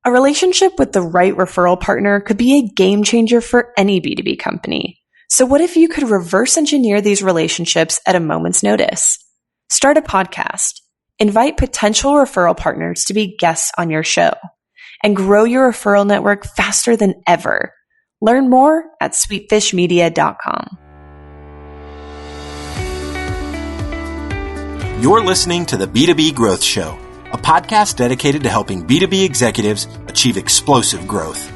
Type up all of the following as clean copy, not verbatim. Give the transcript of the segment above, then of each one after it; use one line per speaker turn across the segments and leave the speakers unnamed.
A relationship with the right referral partner could be a game changer for any B2B company. So what if you could reverse engineer these relationships at a moment's notice? Start a podcast, invite potential referral partners to be guests on your show, and grow your referral network faster than ever. Learn more at sweetfishmedia.com.
You're listening to the B2B Growth Show, a podcast dedicated to helping B2B executives achieve explosive growth.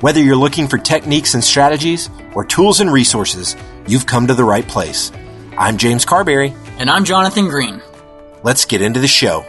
Whether you're looking for techniques and strategies or tools and resources, you've come to the right place. I'm James Carberry.
And I'm Jonathan Green.
Let's get into the show.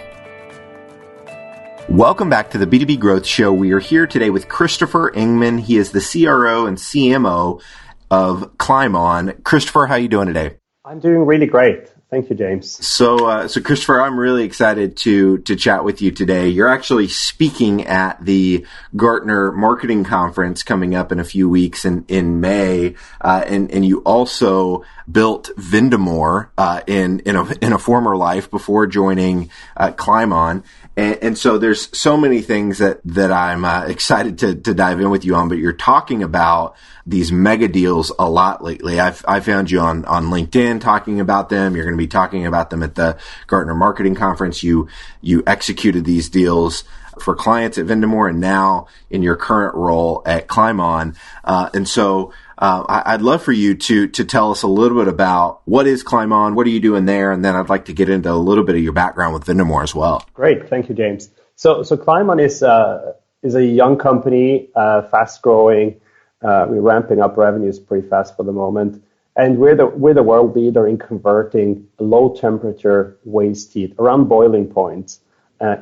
Welcome back to the B2B Growth Show. We are here today with Christopher Engman. He is the CRO and CMO of Climeon. Christopher, how are you doing today?
I'm doing really great. Thank you, James.
So Christopher, I'm really excited to chat with you today. You're actually speaking at the Gartner Marketing Conference coming up in a few weeks in May, and you also built Vendamore in a former life before joining Climeon. And so there's so many things that I'm excited to dive in with you on, but you're talking about these mega deals a lot lately. I found you on LinkedIn talking about them. You're going to be talking about them at the Gartner Marketing Conference. You executed these deals for clients at Vendamore and now in your current role at Climeon. And so I'd love for you to tell us a little bit about what is Climeon, what are you doing there, and then I'd like to get into a little bit of your background with Vendamore as well.
Great, thank you, James. So Climeon is a young company, fast growing. We're ramping up revenues pretty fast for the moment, and we're the world leader in converting low temperature waste heat around boiling point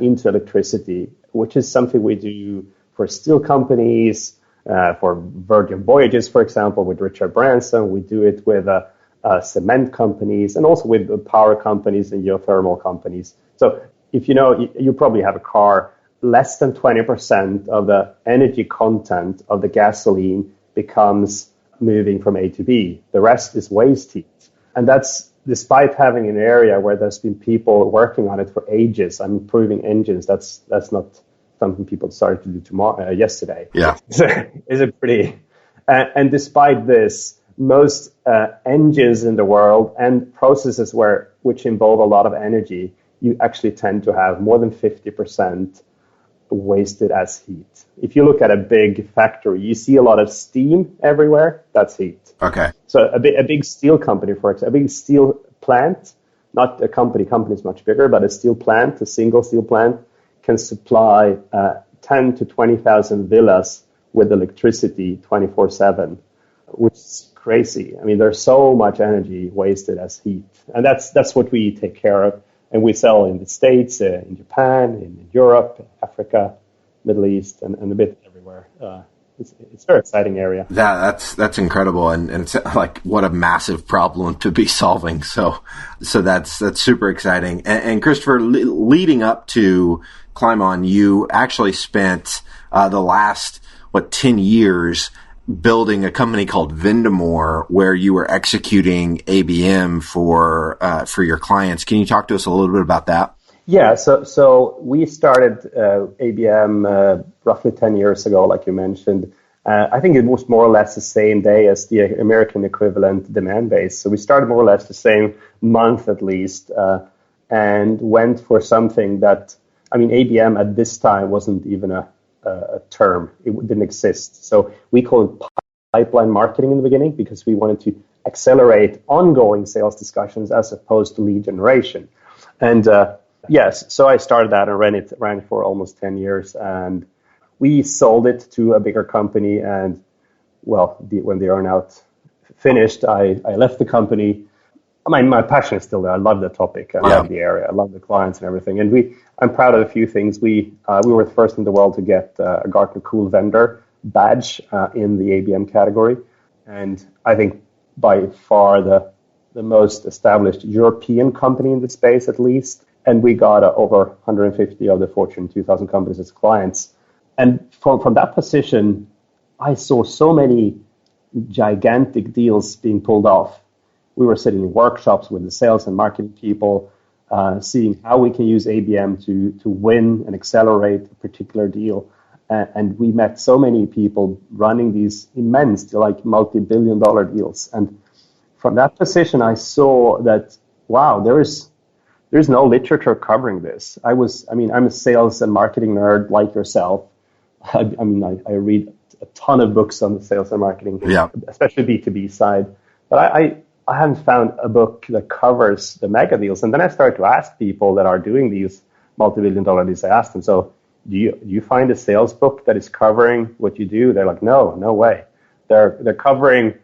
into electricity, which is something we do for steel companies. For Virgin Voyages, for example, with Richard Branson. We do it with cement companies and also with power companies and geothermal companies. So if you know, you probably have a car, less than 20% of the energy content of the gasoline becomes moving from A to B. The rest is waste heat. And that's despite having an area where there's been people working on it for ages. I'm improving engines. That's not something people started to do yesterday.
Yeah.
Is it pretty? And despite this, most engines in the world and processes which involve a lot of energy, you actually tend to have more than 50% wasted as heat. If you look at a big factory, you see a lot of steam everywhere. That's heat.
Okay.
So a big steel company, for example, a big steel plant, not a company is much bigger, but a steel plant, a single steel plant, can supply 10 to 20,000 villas with electricity 24/7, which is crazy. I mean, there's so much energy wasted as heat, and that's what we take care of, and we sell in the States, in Japan, in Europe, Africa, Middle East, and a bit everywhere. It's a very exciting area.
That's incredible, and it's like what a massive problem to be solving. So that's super exciting. And Christopher, leading up to Climeon, you actually spent the last 10 years building a company called Vendamore, where you were executing ABM for your clients. Can you talk to us a little bit about that?
Yeah, so we started ABM roughly 10 years ago, like you mentioned. I think it was more or less the same day as the American equivalent demand base. So we started more or less the same month at least, and went for something that, I mean, ABM at this time wasn't even a term. It didn't exist. So we called it pipeline marketing in the beginning because we wanted to accelerate ongoing sales discussions as opposed to lead generation. And yes, so I started that and ran it for almost 10 years. And we sold it to a bigger company. And, well, when the earnout finished, I left the company. I mean, my passion is still there. I love the topic. I love the area. I love the clients and everything. And I'm proud of a few things. We were the first in the world to get a Gartner Cool Vendor badge in the ABM category. And I think by far the most established European company in the space, at least. And we got over 150 of the Fortune 2000 companies as clients. And from that position, I saw so many gigantic deals being pulled off. We were sitting in workshops with the sales and marketing people, seeing how we can use ABM to win and accelerate a particular deal. And we met so many people running these immense, like multi-billion-dollar deals. And from that position, I saw that, wow, there's no literature covering this. I'm a sales and marketing nerd like yourself. I read a ton of books on the sales and marketing, especially B2B side. But I haven't found a book that covers the mega deals. And then I started to ask people that are doing these multi-billion-dollar deals. I asked them, so do you find a sales book that is covering what you do? They're like, no way. They're covering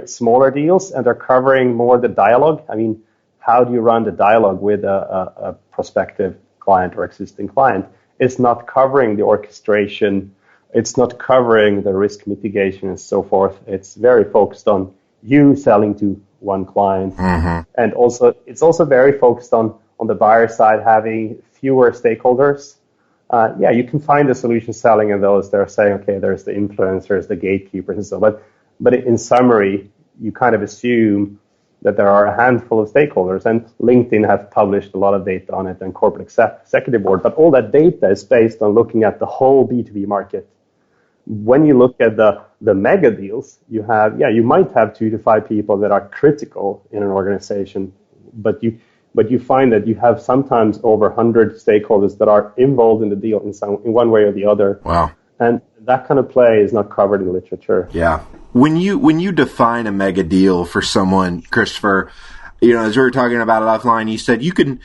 smaller deals, and they're covering more the dialogue. I mean, how do you run the dialogue with a prospective client or existing client? It's not covering the orchestration. It's not covering the risk mitigation and so forth. It's very focused on you selling to one client. Mm-hmm. And also, it's also very focused on the buyer side having fewer stakeholders. You can find the solution selling in those. They're saying, okay, there's the influencers, the gatekeepers, and so on. But in summary, you kind of assume that there are a handful of stakeholders, and LinkedIn have published a lot of data on it, and corporate executive board. But all that data is based on looking at the whole B2B market. When you look at the mega deals, you might have 2 to 5 people that are critical in an organization, but you find that you have sometimes over 100 stakeholders that are involved in the deal in one way or the other.
Wow.
And that kind of play is not covered in literature.
Yeah. When you define a mega deal for someone, Christopher, as we were talking about it offline, you said you can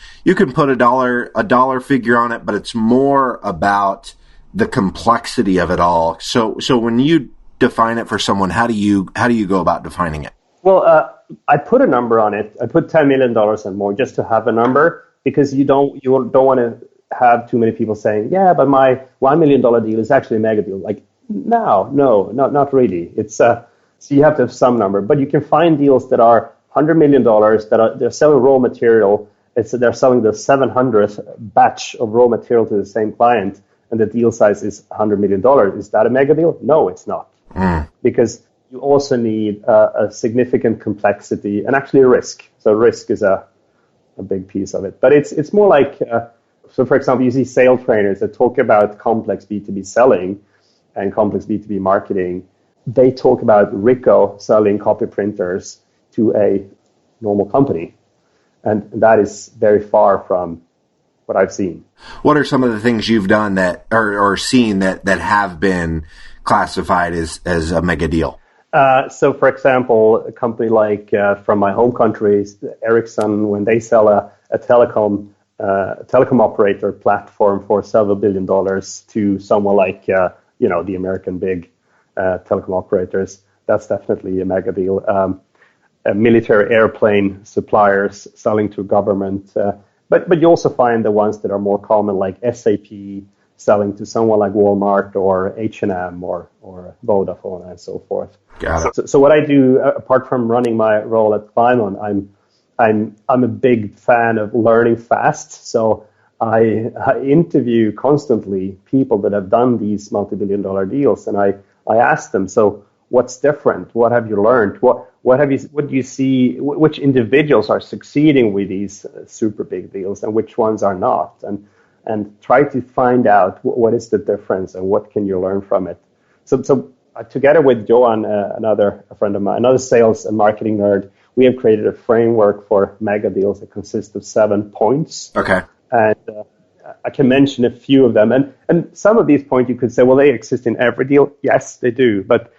put a dollar figure on it, but it's more about the complexity of it all. So when you define it for someone, how do you go about defining it?
Well, I put a number on it. I put $10 million and more just to have a number, because you don't want to have too many people saying, yeah, but my $1 million deal is actually a mega deal. Like, no, not really. It's so you have to have some number, but you can find deals that are $100 million they're selling raw material. They're selling the 700th batch of raw material to the same client, and the deal size is $100 million. Is that a mega deal? No, it's not, because you also need a significant complexity and actually risk. So risk is a big piece of it, but it's more like so. For example, you see sales trainers that talk about complex B2B selling and complex B2B marketing. They talk about Ricoh selling copy printers to a normal company, and that is very far from what I've seen.
What are some of the things you've done that or seen that have been classified as a mega deal?
So, for example, a company like from my home country, Ericsson, when they sell a telecom operator platform for several $1 billion to someone like the American big telecom operators, that's definitely a mega deal. Military airplane suppliers selling to government, but you also find the ones that are more common, like SAP selling to someone like Walmart or H&M or Vodafone and so forth.
Got it.
So what I do, apart from running my role at Climeon, I'm a big fan of learning fast. So I interview constantly people that have done these multi-billion-dollar deals, and I ask them, so what's different? What have you learned? What do you see? Which individuals are succeeding with these super big deals, and which ones are not? And try to find out what is the difference and what can you learn from it. So together with Johan, another friend of mine, another sales and marketing nerd, we have created a framework for mega deals that consists of 7 points.
Okay.
And I can mention a few of them. And some of these points you could say, well, they exist in every deal. Yes, they do. But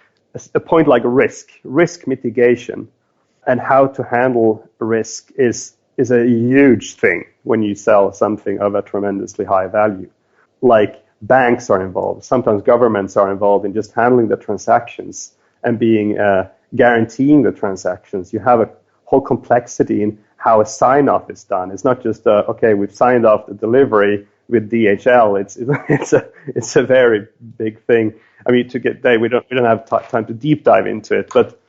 a point like risk mitigation, and how to handle risk is a huge thing when you sell something of a tremendously high value. Like banks are involved. Sometimes governments are involved in just handling the transactions and guaranteeing the transactions. You have a whole complexity in how a sign-off is done. It's not just okay, we've signed off the delivery with DHL. It's a very big thing. I mean, we don't have time to deep dive into it, but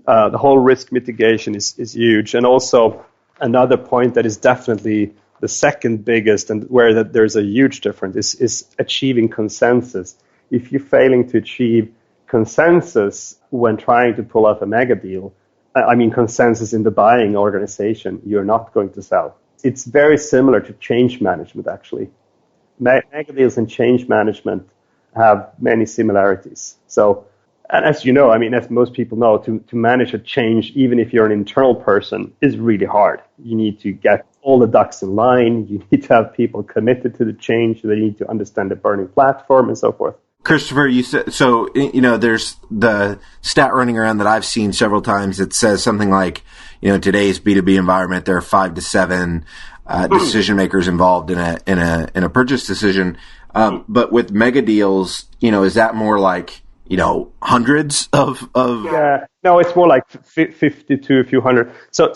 the whole risk mitigation is huge. And also another point that is definitely the second biggest, and where there's a huge difference, is achieving consensus. If you're failing to achieve consensus when trying to pull off a mega deal, I mean consensus in the buying organization, you're not going to sell. It's very similar to change management, actually. Mega deals and change management, have many similarities. So, and as you know, I mean, as most people know, to manage a change, even if you're an internal person, is really hard. You need to get all the ducks in line. You need to have people committed to the change. They need to understand the burning platform and so forth.
Christopher, you said, so, there's the stat running around that I've seen several times. It says something like, today's B2B environment, there are 5 to 7 decision makers involved in a purchase decision. But with mega deals, is that more like, hundreds of?
Yeah, no, it's more like 50 to a few hundred. So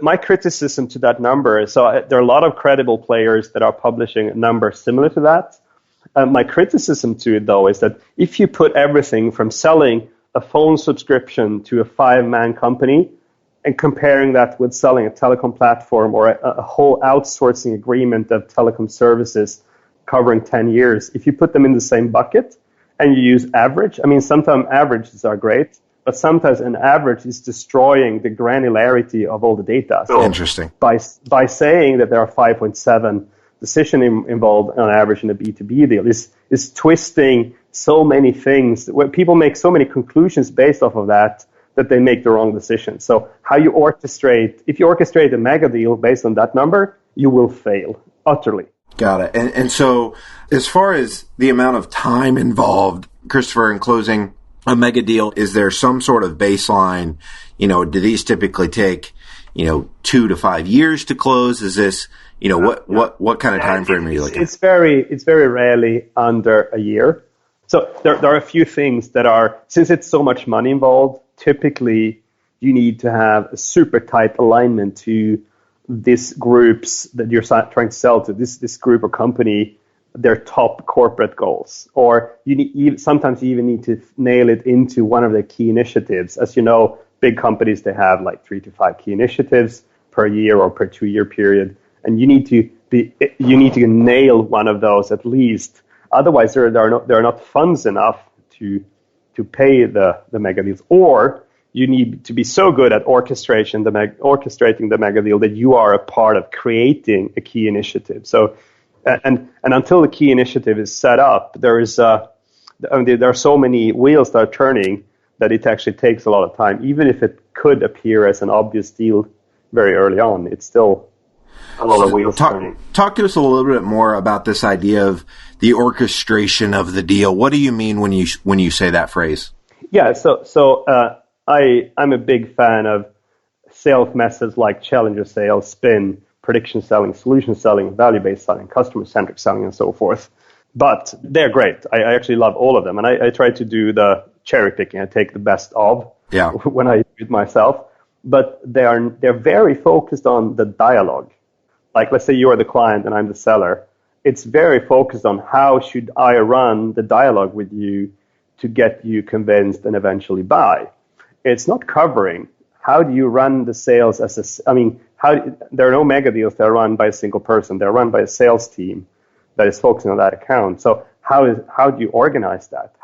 my criticism to that number is, there are a lot of credible players that are publishing a number similar to that. My criticism to it, though, is that if you put everything from selling a phone subscription to a 5-man company and comparing that with selling a telecom platform or a whole outsourcing agreement of telecom services covering 10 years, if you put them in the same bucket and you use average, I mean, sometimes averages are great, but sometimes an average is destroying the granularity of all the data. So
interesting.
By saying that there are 5.7 decision involved on average in a B2B deal is twisting so many things, where people make so many conclusions based off of that they make the wrong decision. So how you orchestrate, if you orchestrate a mega deal based on that number, you will fail utterly.
Got it. And so as far as the amount of time involved, Christopher, in closing a mega deal, is there some sort of baseline? Do these typically take, 2 to 5 years to close? Is this, what kind of time frame are you looking at? It's
very rarely under a year. So there are a few things that are, since it's so much money involved, typically you need to have a super tight alignment to these groups that you're trying to sell to, this group or company, their top corporate goals. Or sometimes you even need to nail it into one of their key initiatives. As you know, big companies, they have like 3 to 5 key initiatives per year or per 2-year period. And you need to nail one of those at least. Otherwise, there are not funds enough to pay the mega deals. Or you need to be so good at orchestrating the mega deal that you are a part of creating a key initiative. So, and until the key initiative is set up, there are so many wheels that are turning that it actually takes a lot of time. Even if it could appear as an obvious deal very early on, it's still a lot of wheels turning.
Talk to us a little bit more about this idea of the orchestration of the deal. What do you mean when you say that phrase?
Yeah, I'm a big fan of sales methods like challenger sales, spin, prediction selling, solution selling, value-based selling, customer-centric selling, and so forth. But they're great. I actually love all of them. And I try to do the cherry picking. I take the best of when I do it myself. But they're very focused on the dialogue. Like, let's say you are the client and I'm the seller. It's very focused on how should I run the dialogue with you to get you convinced and eventually buy. It's not covering how do you run the sales there are no mega deals that are run by a single person. They're run by a sales team that is focusing on that account. So how do you organize that?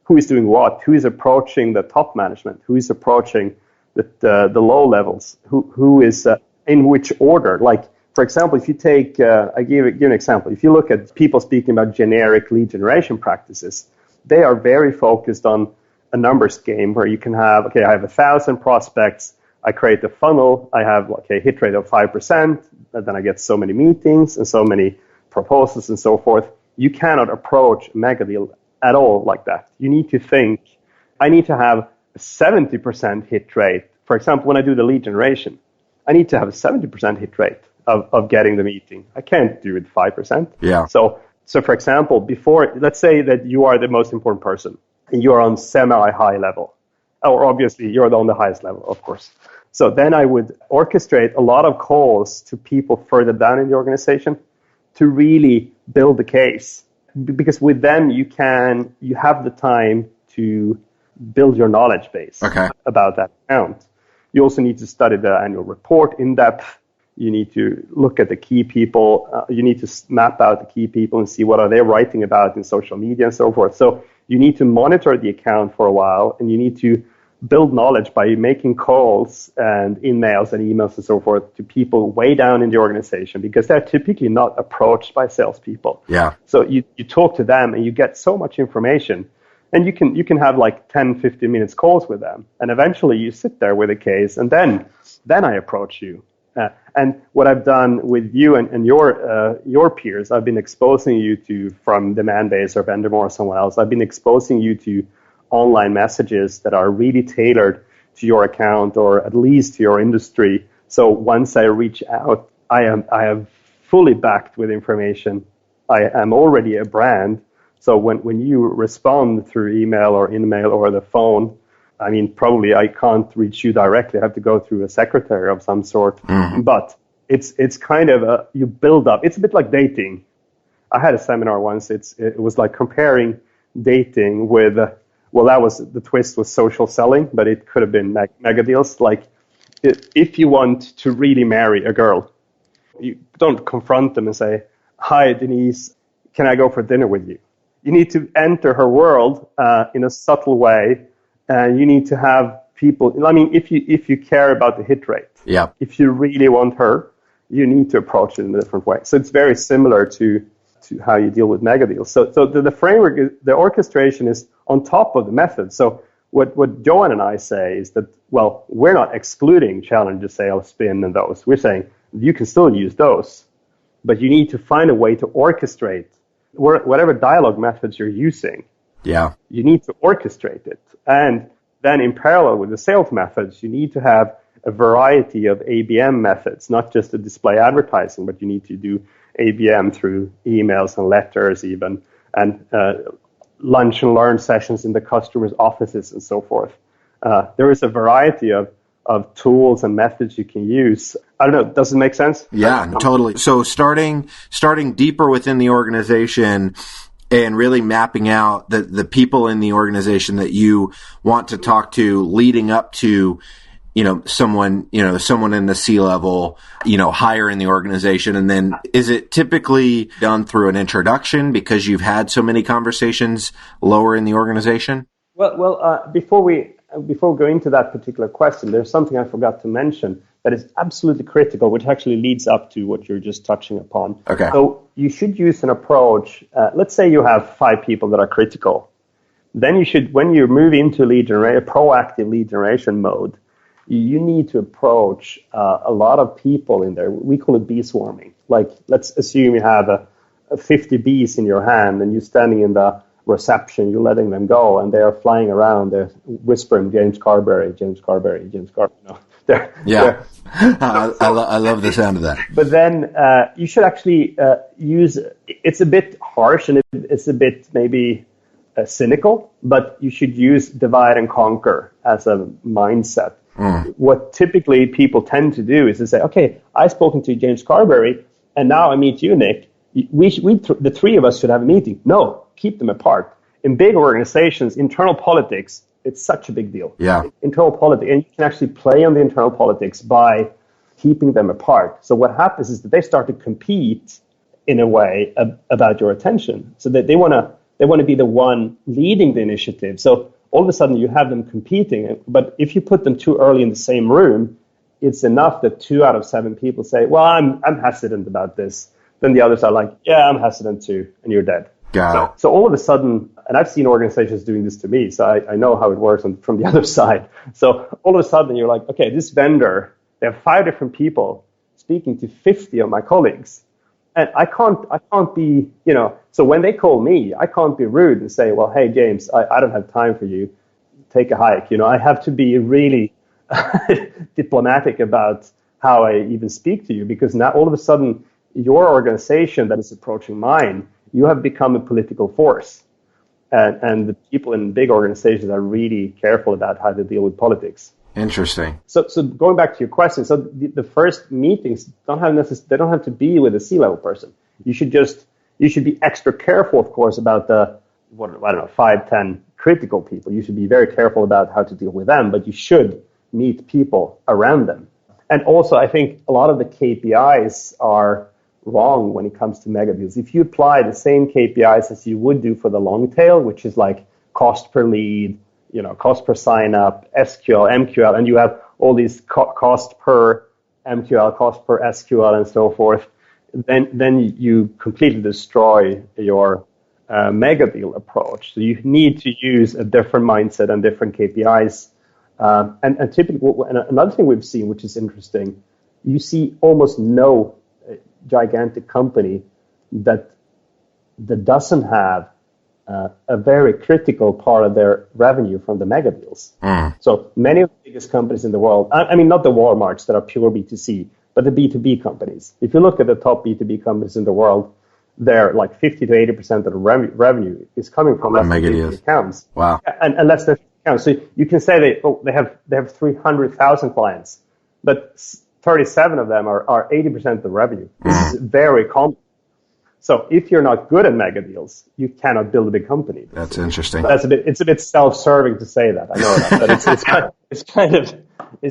Who is doing what? Who is approaching the top management? Who is approaching the low levels? Who is in which order? Like, for example, if you take, I give an example. If you look at people speaking about generic lead generation practices, they are very focused on a numbers game where you can have, I have 1,000 prospects. I create a funnel. I have a hit rate of 5%. And then I get so many meetings and so many proposals and so forth. You cannot approach a mega deal at all like that. You need to think, I need to have a 70% hit rate. For example, when I do the lead generation, I need to have a 70% hit rate of getting the meeting. I can't do it 5%.
Yeah.
So for example, let's say that you are the most important person and you are on semi-high level, or obviously you're on the highest level, of course. So then I would orchestrate a lot of calls to people further down in the organization to really build the case. Because with them, you have the time to build your knowledge base about that account. You also need to study the annual report in depth. You need to look at the key people. You need to map out the key people and see what are they writing about in social media and so forth. So you need to monitor the account for a while, and you need to build knowledge by making calls and emails and so forth to people way down in the organization, because they're typically not approached by salespeople.
Yeah.
So you talk to them and you get so much information, and you can have like 10, 15 minutes calls with them. And eventually you sit there with a case, and then I approach you. And what I've done with you and your peers, I've been exposing you to, from Demandbase or Vendormore or someone else, I've been exposing you to online messages that are really tailored to your account, or at least to your industry. So once I reach out, I am fully backed with information. I am already a brand. So when you respond through email or in-mail or the phone, I mean, probably I can't reach you directly. I have to go through a secretary of some sort. Mm-hmm. But it's kind of you build up. It's a bit like dating. I had a seminar once. It was like comparing dating with, the twist was social selling, but it could have been mega deals. Like, if you want to really marry a girl, you don't confront them and say, "Hi, Denise, can I go for dinner with you?" You need to enter her world in a subtle way, and you need to have people. I mean, if you care about the hit rate,
yeah. If
you really want her, you need to approach it in a different way. So it's very similar to how you deal with mega deals. So the framework, the orchestration is on top of the method. So what Johan and I say is that, well, we're not excluding challenger sales, spin, and those. We're saying you can still use those, but you need to find a way to orchestrate whatever dialogue methods you're using.
Yeah.
You need to orchestrate it. And then in parallel with the sales methods, you need to have a variety of ABM methods, not just the display advertising, but you need to do ABM through emails and letters even, and lunch and learn sessions in the customer's offices and so forth. There is a variety of tools and methods you can use. I don't know, does it make sense?
Yeah, totally. So starting deeper within the organization and really mapping out the people in the organization that you want to talk to, leading up to someone in the C-level, higher in the organization. And then is it typically done through an introduction because you've had so many conversations lower in the organization?
Well, before we go into that particular question, there's something I forgot to mention that is absolutely critical, which actually leads up to what you're just touching upon.
Okay.
So you should use an approach. Let's say you have 5 people that are critical. Then you should, when you move into proactive lead generation mode, you need to approach a lot of people in there. We call it bee swarming. Like, let's assume you have 50 bees in your hand, and you're standing in the reception, you're letting them go, and they are flying around. They're whispering, James Carberry, James Carberry, James Carberry. No,
I love the sound of that.
But then you should actually use. It's a bit harsh, and it's a bit maybe cynical, but you should use divide and conquer as a mindset. What typically people tend to do is to say, okay, I've spoken to James Carberry, and now I meet you, Nick. The 3 of us should have a meeting. No, keep them apart. In big organizations, internal politics, it's such a big deal.
Yeah.
Internal politics, and you can actually play on the internal politics by keeping them apart. So what happens is that they start to compete in a way about your attention. So that they want to be the one leading the initiative. So all of a sudden you have them competing, but if you put them too early in the same room, it's enough that 2 out of 7 people say, well, I'm hesitant about this. Then the others are like, yeah, I'm hesitant too, and you're dead. So all of a sudden, and I've seen organizations doing this to me, so I know how it works from the other side. So all of a sudden you're like, okay, this vendor, they have 5 different people speaking to 50 of my colleagues. And I can't be, so when they call me, I can't be rude and say, well, hey, James, I don't have time for you. Take a hike. I have to be really diplomatic about how I even speak to you, because now all of a sudden your organization that is approaching mine, you have become a political force. And the people in big organizations are really careful about how to deal with politics.
Interesting.
So going back to your question, so the first meetings don't have to be with a C-level person. You should be extra careful, of course, about the 5, 10 critical people. You should be very careful about how to deal with them, but you should meet people around them. And also, I think a lot of the KPIs are wrong when it comes to mega deals. If you apply the same KPIs as you would do for the long tail, which is like cost per lead, cost per sign up, SQL, MQL, and you have all these cost per MQL, cost per SQL, and so forth, then you completely destroy your mega deal approach. So you need to use a different mindset and different KPIs. And typically, another thing we've seen, which is interesting, you see almost no gigantic company that doesn't have a very critical part of their revenue from the mega deals. So many of the biggest companies in the world, I mean, not the Walmarts that are pure B2C, but the B2B companies. If you look at the top B2B companies in the world, they're like 50 to 80% of the revenue is coming from less than 50 accounts.
Wow.
And less than 50 accounts. So you can say they have 300,000 clients, but 37 of them are 80% of the revenue. This is very common. So if you're not good at mega deals, you cannot build a big company.
That's interesting.
It's a bit self-serving to say that. I know that, but it's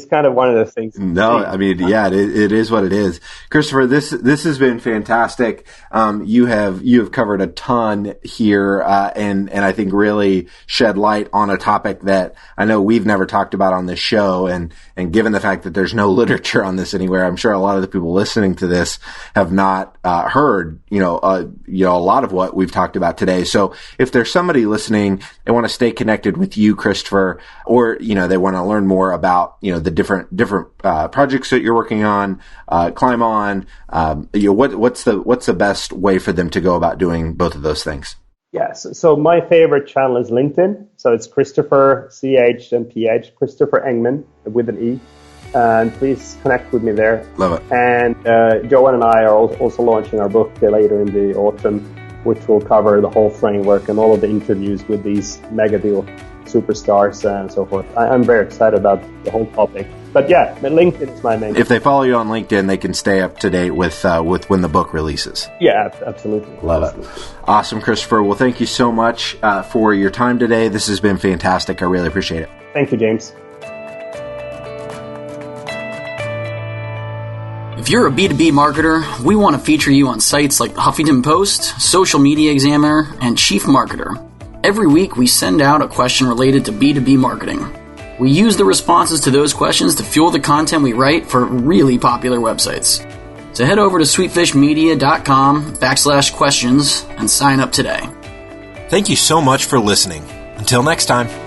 kind of one of the things.
No, I mean, yeah, it is what it is. Christopher, this has been fantastic. You have covered a ton here, and I think really shed light on a topic that I know we've never talked about on this show. And given the fact that there's no literature on this anywhere, I'm sure a lot of the people listening to this have not heard, a lot of what we've talked about today. So if there's somebody listening, they want to stay connected with you, Christopher, or, they want to learn more about, the different projects that you're working on, Climeon, what's the best way for them to go about doing both of those things?
Yes. So my favorite channel is LinkedIn. So it's Christopher, CH and PH, Christopher Engman with an E. And please connect with me there.
Love it.
And Joanne and I are also launching our book later in the autumn, which will cover the whole framework and all of the interviews with these mega deal superstars and so forth. I'm very excited about the whole topic. But yeah, LinkedIn is my main.
If they follow you on LinkedIn, they can stay up to date with when the book releases.
Yeah, absolutely.
Love it. Awesome, Christopher. Well, thank you so much for your time today. This has been fantastic. I really appreciate it.
Thank you, James.
If you're a B2B marketer, we want to feature you on sites like Huffington Post, Social Media Examiner, and Chief Marketer. Every week, we send out a question related to B2B marketing. We use the responses to those questions to fuel the content we write for really popular websites. So head over to sweetfishmedia.com/questions and sign up today.
Thank you so much for listening. Until next time.